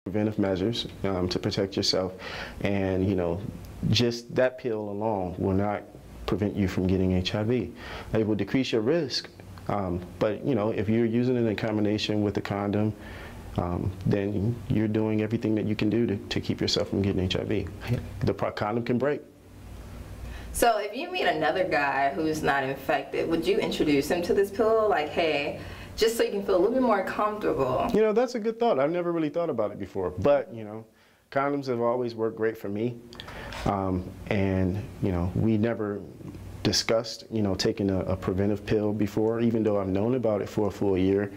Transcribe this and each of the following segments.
preventive measures to protect yourself, and just that pill alone will not prevent you from getting HIV. It will decrease your risk, but if you're using it in combination with a condom, then you're doing everything that you can do to keep yourself from getting HIV. The condom can break. So if you meet another guy who's not infected, would you introduce him to this pill? Like, hey, just so you can feel a little bit more comfortable. That's a good thought. I've never really thought about it before. But, condoms have always worked great for me. And, we never discussed, taking a preventive pill before, even though I've known about it for a full year.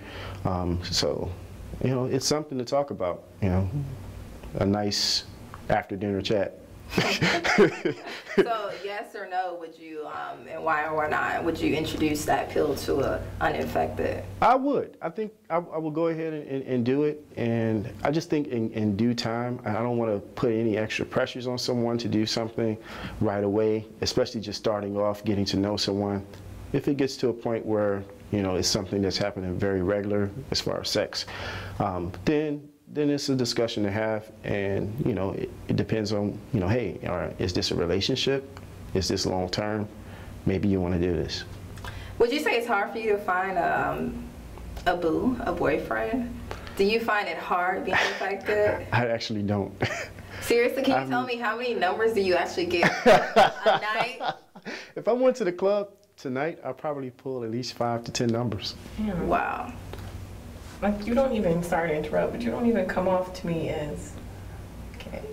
So, it's something to talk about, a nice after dinner chat. So yes or no, would you, and why or not, would you introduce that pill to an uninfected? I would. I think I will go ahead and do it. And I just think in due time, I don't want to put any extra pressures on someone to do something right away, especially just starting off, getting to know someone. If it gets to a point where, it's something that's happening very regular as far as sex, then it's a discussion to have, and it depends on hey, is this a relationship? Is this long term? Maybe you want to do this. Would you say it's hard for you to find a boyfriend? Do you find it hard being infected? I actually don't. Seriously, can you tell me how many numbers do you actually get a night? If I went to the club tonight, I'd probably pull at least 5 to 10 numbers. Yeah. Wow. Like, you don't even, sorry to interrupt, but you don't even come off to me as gay.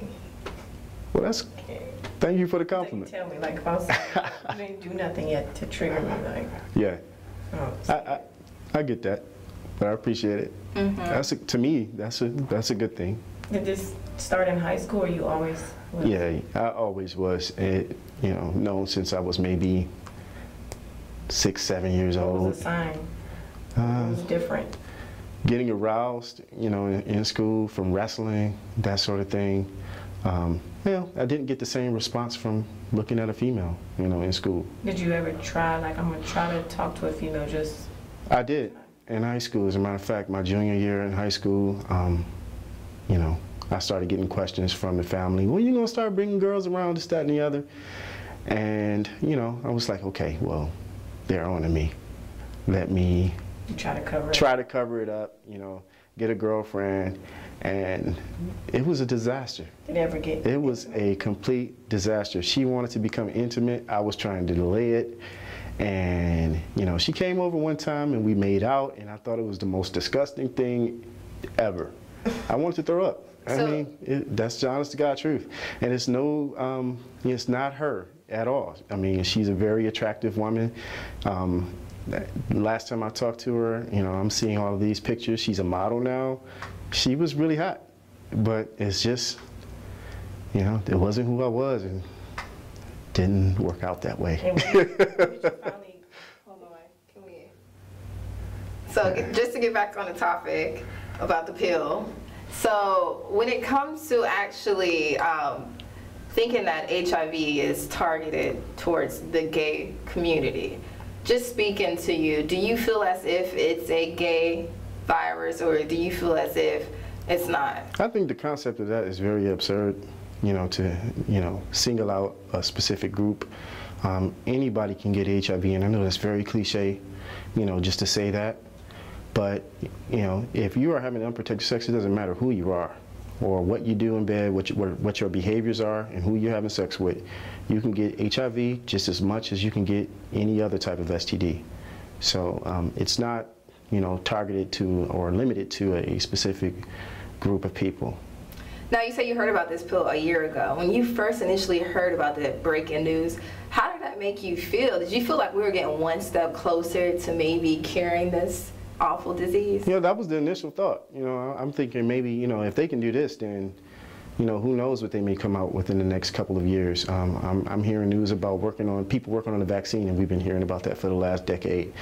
Well, that's, Okay. thank you for the compliment. Like, tell me, like, if I was, you didn't do nothing yet to trigger me, like. Yeah, Oh, I get that, but I appreciate it. Mm-hmm. To me, that's a good thing. Did this start in high school, or you always was? Yeah, I always was, known since I was maybe 6, 7 years What old. was the sign? It was different. Getting aroused, in school from wrestling, that sort of thing. I didn't get the same response from looking at a female, in school. Did you ever try, like, I'm gonna try to talk to a female just? I did in high school. As a matter of fact, my junior year in high school, I started getting questions from the family. When you gonna start bringing girls around, this, that, and the other? And I was like, okay, well, they're on to me. Let me Try to cover it. Try to cover it up, get a girlfriend, and it was a disaster. Did it ever get? It was a complete disaster. She wanted to become intimate. I was trying to delay it, and she came over one time and we made out, and I thought it was the most disgusting thing ever. I wanted to throw up. I mean, that's the honest to God truth, and it's no, it's not her at all. I mean, she's a very attractive woman. Last time I talked to her, I'm seeing all of these pictures. She's a model now. She was really hot, but it's just, it wasn't who I was, and didn't work out that way. And when did you finally, Hold on, come here. So just to get back on the topic about the pill. So when it comes to actually thinking that HIV is targeted towards the gay community, just speaking to you, do you feel as if it's a gay virus, or do you feel as if it's not? I think the concept of that is very absurd, to, single out a specific group. Anybody can get HIV, and I know that's very cliche, just to say that. But, if you are having unprotected sex, it doesn't matter who you are or what you do in bed, what your behaviors are, and who you're having sex with. You can get HIV just as much as you can get any other type of STD. So it's not, targeted to or limited to a specific group of people. Now, you say you heard about this pill a year ago. When you first initially heard about the breaking news, how did that make you feel? Did you feel like we were getting one step closer to maybe curing this awful disease? That was the initial thought. I'm thinking maybe, if they can do this, then, who knows what they may come out with in the next couple of years. I'm hearing news about people working on a vaccine, and we've been hearing about that for the last decade.